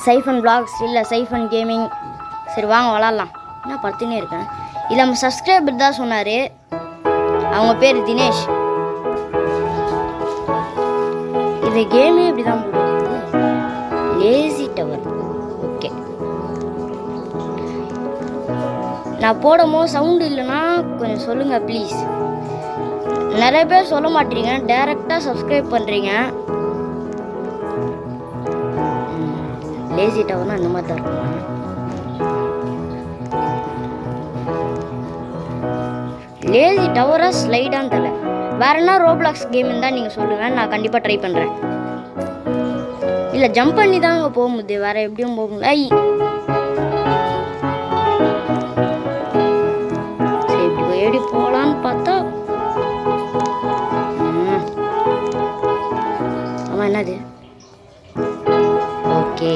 Siphon blocks இல்லை siphon gaming. சரி வாங்க விளாட்லாம். என்ன படுத்துனே இருக்கேன். இல்லை நம்ம சப்ஸ்கிரைபர் தான் சொன்னார். அவங்க பேர் தினேஷ். இது கேமே இப்படி தான் போடுறது. Lazy tower. ஓகே, நான் போடும்போது சவுண்டு இல்லைன்னா கொஞ்சம் சொல்லுங்கள் ப்ளீஸ். நிறைய பேர் சொல்ல மாட்டீங்க, டைரெக்டாக சப்ஸ்கிரைப் பண்ணுறீங்க. லேசி டவர்னா அந்த மாதிரி தான் இருக்கும். லேசி டவரா ஸ்லைடான்னு தெரியல. வேற என்ன ரோப்ளாக்ஸ் கேம் இருந்தால் நீங்கள் சொல்லுங்கள், நான் கண்டிப்பாக ட்ரை பண்ணுறேன். இல்லை ஜம்ப் பண்ணி தான் அங்கே போக முடியுது, வேற எப்படியும் போக முடியல. சரி இப்படி எப்படி போகலான்னு பார்த்தா ஆமாம் என்னது? ஓகே,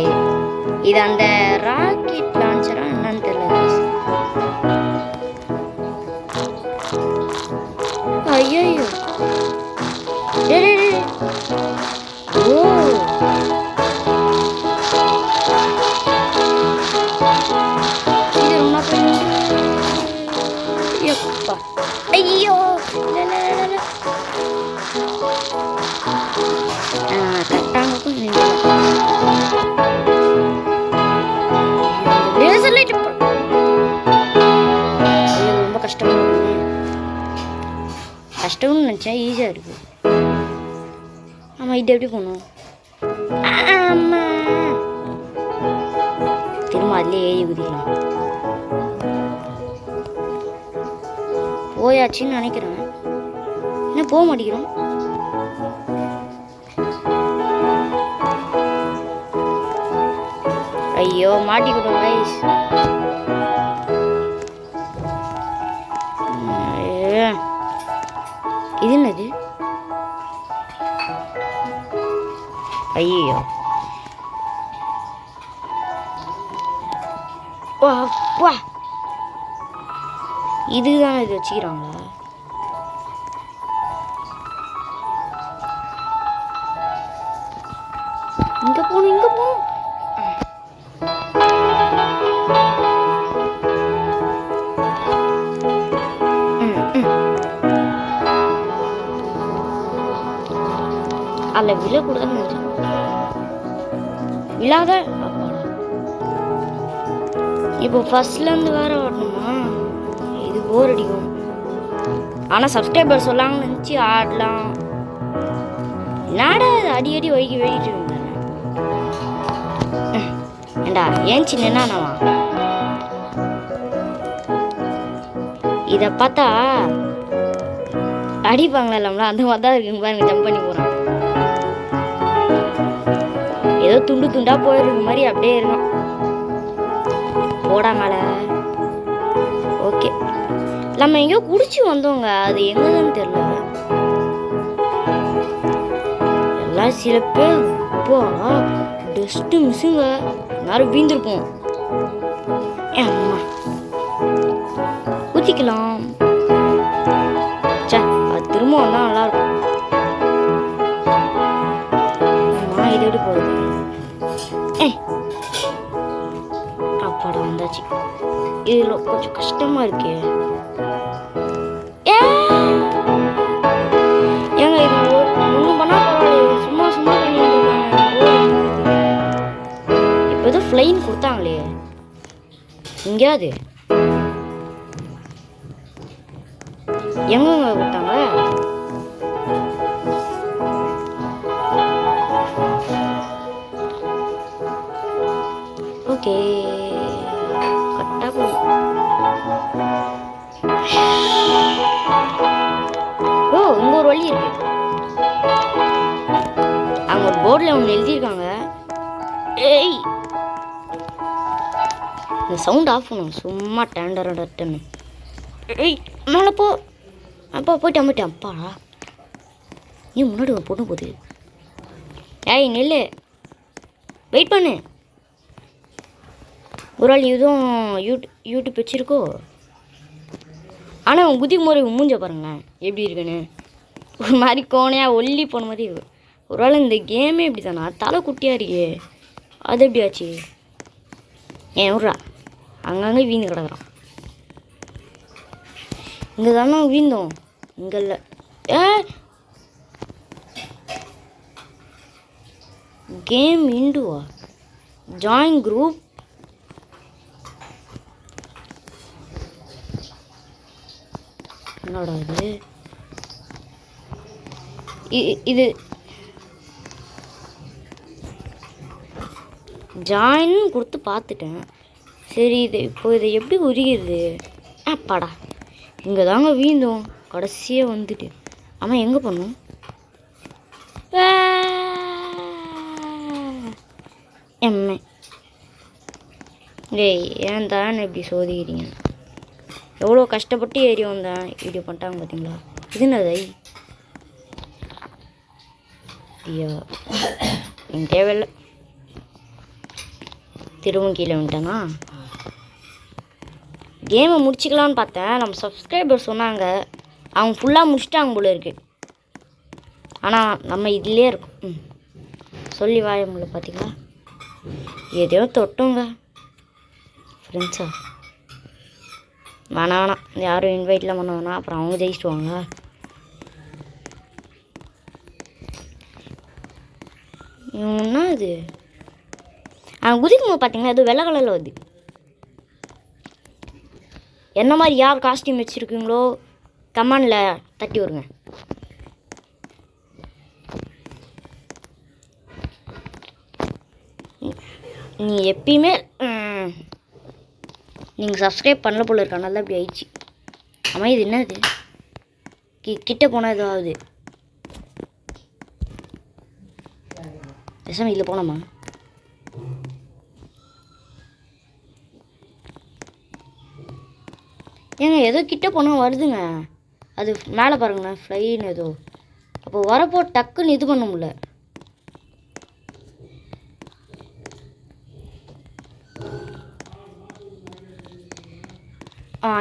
இது அந்த ராக்கெட் லான்ச்சரா என்னன்னு தெரியல. ஐயோ ஓ ஐயோ ரொம்ப கஷ்டமா இருக்கு. கஷ்டம்னு நினச்சா ஈஸியாக இருக்குது. ஆமாம், இது எப்படி போகணும்? ஆமாம், திரும்ப அதுலேயே ஏறி குதிக்கலாம். போயாச்சுன்னு நினைக்கிறேன். என்ன போக மாட்டேங்கிறோம்? ஐயோ மாட்டிக்கிட்டோம் கைஸ். இது என்னது? ஐயோ வா வா, இதுதான் இது வச்சுக்கிறாங்களா? இங்க போகணும், இங்க போகணும். அல்ல விழக்கூடாதுன்னு விழாத. இப்போ ஃபர்ஸ்ட்லேருந்து வேற வரணுமா? இது போர் அடிக்கும். ஆனால் சப்ஸ்கிரைபர் சொல்லாங்கன்னு நினச்சி ஆடலாம். நாடா அடி அடி வைக்கி வெயிட்டு இருந்தானே. ஏண்டா ஏன் சின்னவா? இதை பார்த்தா அடிப்பாங்களா இல்லாமல அந்த மாதிரி தான் இருக்குங்க பாருங்க. ஜம்ப் பண்ணி போகிறான். ஏதோ துண்டு துண்டா போயிருக்கு மாதிரி அப்படியே இருக்கும். போடாமல ஓகே, நம்ம எங்கேயோ குடிச்சு வந்தோங்க, அது எங்கன்னு தெரியல. எல்லாம் சில பேர் இப்போ டஸ்ட்டு மிஸ்ஸுங்க, எல்லாரும் வீந்திருப்போம். அம்மா ஊற்றிக்கலாம். சே, அது திரும்ப வந்தால் நல்லாயிருக்கும். அம்மா இது எப்படி போகுது? அப்பாடா வந்தாச்சு. இதில் கொஞ்சம் கஷ்டமாக இருக்கே. ஏங்க இது ஒன்றும் பண்ணால் பரவாயில்ல, சும்மா சும்மா பண்ணிட்டு இருக்காங்க. இப்போ ஏதோ ஃப்ளைன் கொடுத்தாங்களே எங்கேயாவது. எங்கங்க கொடுத்தாங்க? ஓகே கரெக்டாக போய். ஓ இங்கே ஒரு வழி இருக்கு. அங்கே ஒரு போர்டில் ஒன்று எழுதியிருக்காங்க. ஏய் இந்த சவுண்ட் ஆஃப் பண்ணும் சும்மா டேண்டர்ன்னு. ஏய் மேலே போ. அப்பா போயிட்டு அம்மிட்டேன். அப்பாடா நீ முன்னாடி ஒரு பொண்ணு போகுது. ஏய் நெல்லு வெயிட் பண்ணு. ஒரு ஆள் இதுவும் யூடியூப் வச்சுருக்கோ. ஆனால் அவன் குதிக்கும் போது மூஞ்ச பாருங்களேன் எப்படி இருக்குன்னு. ஒரு மாதிரி கோணையாக ஒல்லி போன மாதிரி இருக்கு. ஒரு ஆள் இந்த கேமே இப்படி தானா? தலை குட்டியாக இருக்கே. அது எப்படி ஆச்சு? ஏன் விட்றா, அங்கங்கே வீந்து கிடக்குறான். இங்கே தானே வீந்தோம், இங்கே இல்லை. கேம் இண்டுவா? Join group. என்னடா இது ஜாயின் கொடுத்து பார்த்துட்டேன். சரி, இதை எப்படி உரிகிறது? அப்பாடா, இங்கே தாங்க வீந்தோம் கடைசியாக வந்துட்டு. ஆமாம், எங்கே பண்ணும்? எம்மை டேய், ஏன் தான் இப்படி சோதிக்கிறீங்க? எவ்வளோ கஷ்டப்பட்டு ஏறி வந்தேன், வீடியோ பண்ணிட்டாங்க பார்த்தீங்களா? இது என்னதை? ஐயா, எனக்கு தேவையில்லை. திரும்பவும் கீழே வந்துட்டேனா? கேமை முடிச்சிக்கலான்னு பார்த்தேன். நம்ம சப்ஸ்கிரைபர் சொன்னாங்க அவங்க ஃபுல்லாக முடிச்சிட்டாங்க போல இருக்கு. ஆனால் நம்ம இதிலே இருக்கோம். சொல்லி வாய முடியல பார்த்தீங்களா? எதையோ தொட்டோங்க ஃப்ரெண்ட்ஸா. வேணாம், யாரும் இன்வைட்லாம் பண்ண வேணாம், அப்புறம் அவங்க ஜெயிச்சுடுவாங்க. இவங்கன்னா இது குதிக்கும் போது பார்த்தீங்கன்னா இது வெள்ளை கலரில் வருது. என்ன மாதிரி யார் காஸ்டியூம் வச்சுருக்கீங்களோ கமெண்டில் தட்டி விடுங்க. நீ எப்பயுமே நீங்கள் சப்ஸ்கிரைப் பண்ணல போல இருக்கா? நல்லா இப்படி ஆயிடுச்சு. ஆமாம், இது என்னது? கிட்ட போனால் ஏதாவது பேசாமல் இதில் போனோமா? ஏங்க ஏதோ கிட்ட போனால் வருதுங்க. அது மேலே பாருங்கண்ணா, ஃப்ளைன்னு ஏதோ. அப்போ வரப்போ டக்குன்னு இது பண்ண முடியல.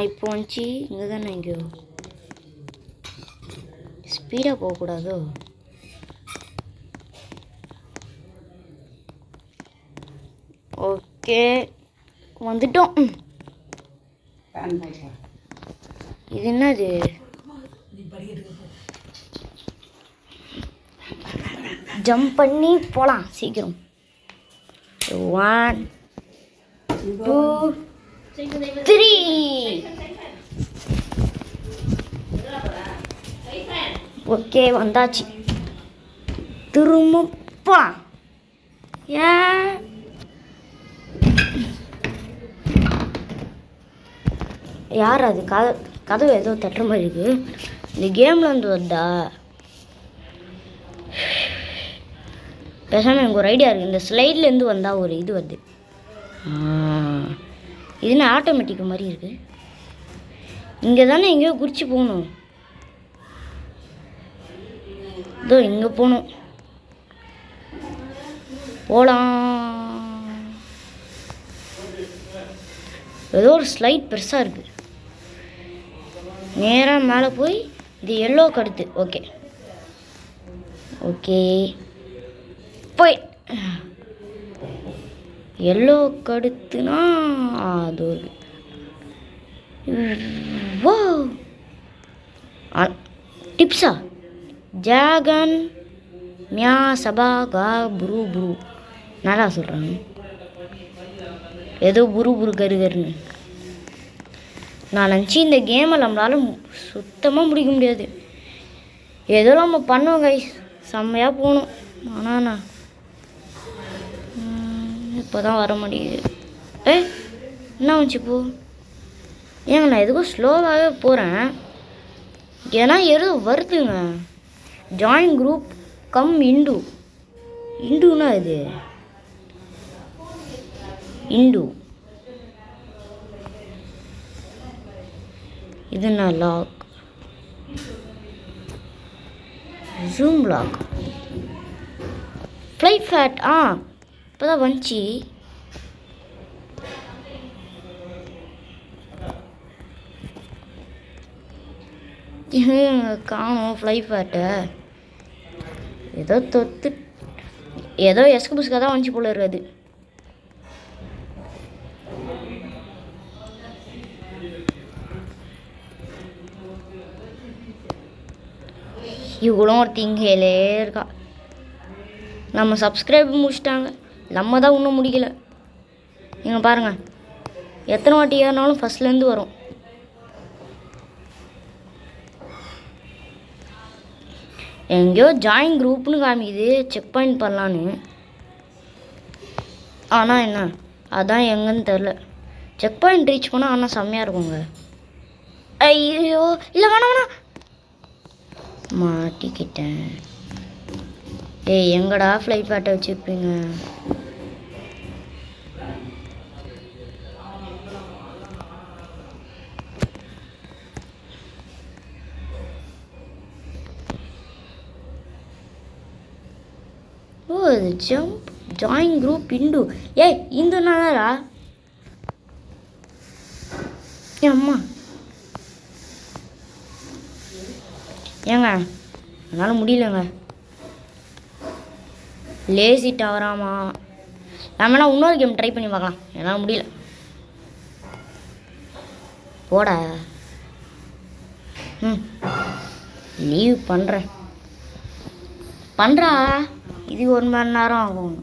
இப்போ வந்துச்சு. இங்கே தானே எங்கேயோ ஸ்பீடாக போகக்கூடாதோ? ஓகே, வந்துட்டோம். இது என்னது? ஜம்ப் பண்ணி போகலாம் சீக்கிரம். 1 2 3. ஓகே, வந்தாச்சு. திரும்ப போகலாம். யார் அது? கதவு ஏதோ தட்டுற மாதிரி இருக்குது. இந்த கேமில் வந்து வந்தா பேசாமல் எனக்கு ஒரு ஐடியா இருக்குது. இந்த ஸ்லைட்லேருந்து வந்தால் ஒரு இது வருது. இதுன்னு ஆட்டோமேட்டிக் மாதிரி இருக்குது. இங்கே தானே எங்கேயோ குறித்து போகணும். இதோ இங்கே போகணும். போகலாம். ஏதோ ஒரு ஸ்லைட் பெருசாக இருக்குது. நேராக மேலே போய் இது எல்லோ கடுத்து. ஓகே ஓகே, போய் எல்லோ கடுத்துனா அது ஒரு டிப்ஸா? ஜாகன் மியா சபா கா புரு புரு. நல்லா சொல்கிறாங்க. ஏதோ புரு புரு கருகருன்னு. நான் நினச்சி இந்த கேமை நம்மளால சுத்தமாக முடிக்க முடியாது. ஏதோ நம்ம பண்ணுவோம் கைஸ், செம்மையாக போகணும். ஆனால் நான் இப்போ தான் வர முடியுது. என்ன வந்துச்சு இப்போ? ஏங்க நான் எதுக்கும் ஸ்லோவாகவே போகிறேன். ஏன்னா ஏதோ வருதுங்க. Join group come into. இண்டுனா இது இண்டு. இது நான் லாக் ஜூம் லாக் ஃப்ளை ஃபேட். இப்போ தான் வந்துச்சு. காணும் ஃப்ளை ஃபேட்டை. ஏதோ தொத்து ஏதோ எஸ்கு புஸ்காக தான் வந்துச்சு போல இருக்காது. இவ்வளோ ஒரு திங்கையிலே இருக்கா. நம்ம சப்ஸ்கிரைப் முடிச்சிட்டாங்க, நம்ம தான் இன்னும் முடிக்கல. நீங்கள் பாருங்கள், எத்தனை வாட்டி ஏறினாலும் ஃபஸ்ட்லேருந்து வரும். எங்கேயோ ஜாயின் குரூப்னு காமிக்குது, செக் பாயிண்ட் பண்ணலான்னு. ஆனால் என்ன, அதான் எங்கன்னு தெரில. செக் பாயிண்ட் ரீச் பண்ணால் ஆனால் செம்மையாக இருக்குங்க. ஐயோ இல்லை, வேணாம் வேணாம், மாட்டிக்கிட்டேன். ஏய் எங்கடா ஃப்ளைட் பேட்டை வச்சுருப்பீங்க? ஓ இது ஜம்ப் ஜாயின் குரூப் இண்டு. ஏய் இந்து நாளா அம்மா ஏங்க என்னால் முடியலங்க. லேசி டவராமா, நம்மளாம் இன்னொரு கேம் ட்ரை பண்ணி பார்க்கலாம். என்னால் முடியல. போட லீவ் பண்ணுறா. இது 1 மணி நேரம் ஆகும்.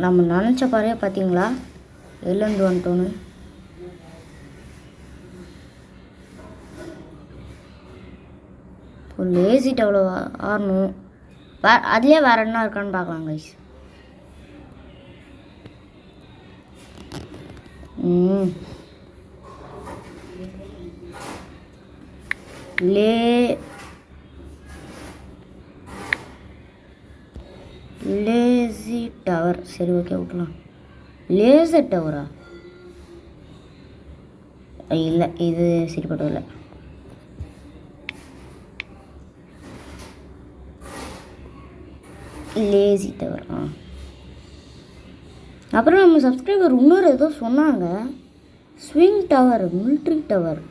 நம்ம நினச்ச பாறையா பார்த்தீங்களா, எதுலேருந்து வந்துட்டோன்னு. ஒரு லேசிட் அவ்வளோ ஆடணும். அதுலேயே வேறு என்ன இருக்கான்னு பார்க்கலாம் கைஸ். Lazy tower. சரி ஓகே விட்டலாம். லேசர் டவரா? இல்லை இது சரிப்பட்டது இல்லை. Lazy tower. அப்புறம் நம்ம சப்ஸ்கிரைபர் இன்னொரு ஏதோ சொன்னாங்க, swing tower, military tower.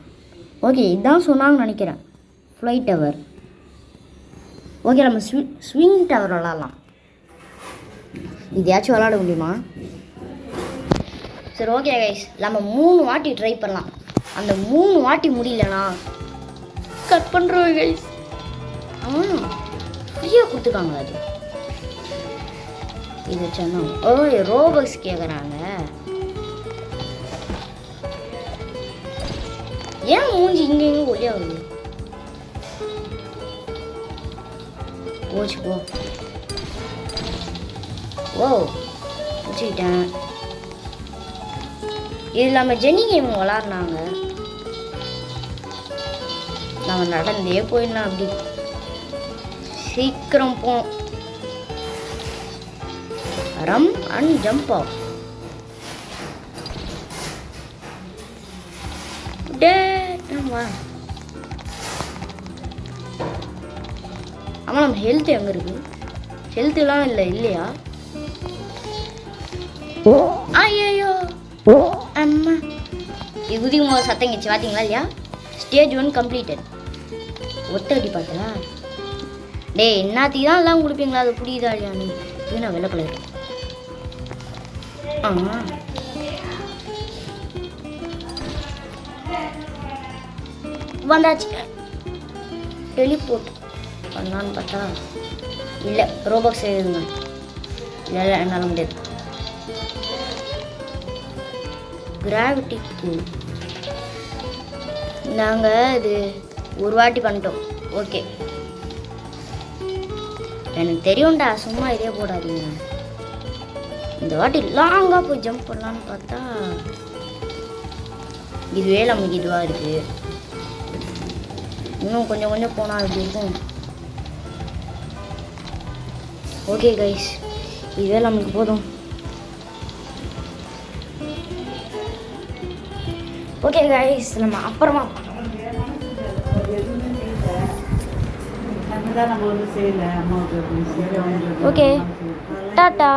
Okay இதுதான் சொன்னாங்கன்னு நினைக்கிறேன், ஃப்ளைட் டவர். ஓகே நம்ம ஸ்விங் டவர் விளாட்லாம். இதையாச்சும் விளாட முடியுமா? சரி ஓகே கைஸ், நம்ம 3 வாட்டி ட்ரை பண்ணலாம். அந்த 3 வாட்டி முடியலனா கட் பண்ணுறோம் கைஸ். ஃப்ரீயாக கொடுத்துருக்காங்க அது. இது சொன்னா ஓ ரோபக்ஸ் கேட்குறாங்க. ஏன் மூஞ்சி இங்கே இங்கே ஒளியா வருது? போச்சு போ. ஓ வச்சுக்கிட்டேன். இது இல்லாமல் ஜெனி கேம் விளாட்னாங்க. நம்ம நடந்தே போயிடலாம். அப்படி சீக்கிரம் போம். ரம் அண்ட் ஜம்ப் ஆஃப். ஆமாம் நம்ம ஹெல்த் எங்கே இருக்கு? ஹெல்த்துலாம் இல்லை இல்லையா? ஐயோ அம்மா இது குதிக்கும் போது சத்தம் கிச்சு பார்த்தீங்களா இல்லையா? Stage 1 completed. ஒத்தடி பார்த்தா டேய் என்னத்துக்கு தான் எல்லாம் கொடுப்பீங்களா? அது புரியுதா இல்லையான்னு. இது நான் வெள்ளை கலர். வந்தாச்சு. டெலிபோர்ட் பண்ணான்னு பார்த்தா இல்லை, ரோபாக்ஸ் எழுதுங்க. இல்லை என்னால் முடியாது. கிராவிட்டி பூல் நாங்கள் இது ஒரு வாட்டி பண்ணிட்டோம். ஓகே எனக்கு தெரியும்டா, சும்மா இதே போடாதீங்க. இந்த வாட்டி லாங்காக போய் ஜம்ப் பண்ணலான்னு பார்த்தா இதுவே நமக்கு இதுவாக இருக்குது. இன்னும் கொஞ்சம் கொஞ்சம் போனால் அப்படி இருக்கும். ஓகே கைஸ், இதுவே நமக்கு போதும். ஓகே கைஸ், நம்ம அப்புறமா ஓகே டாட்டா.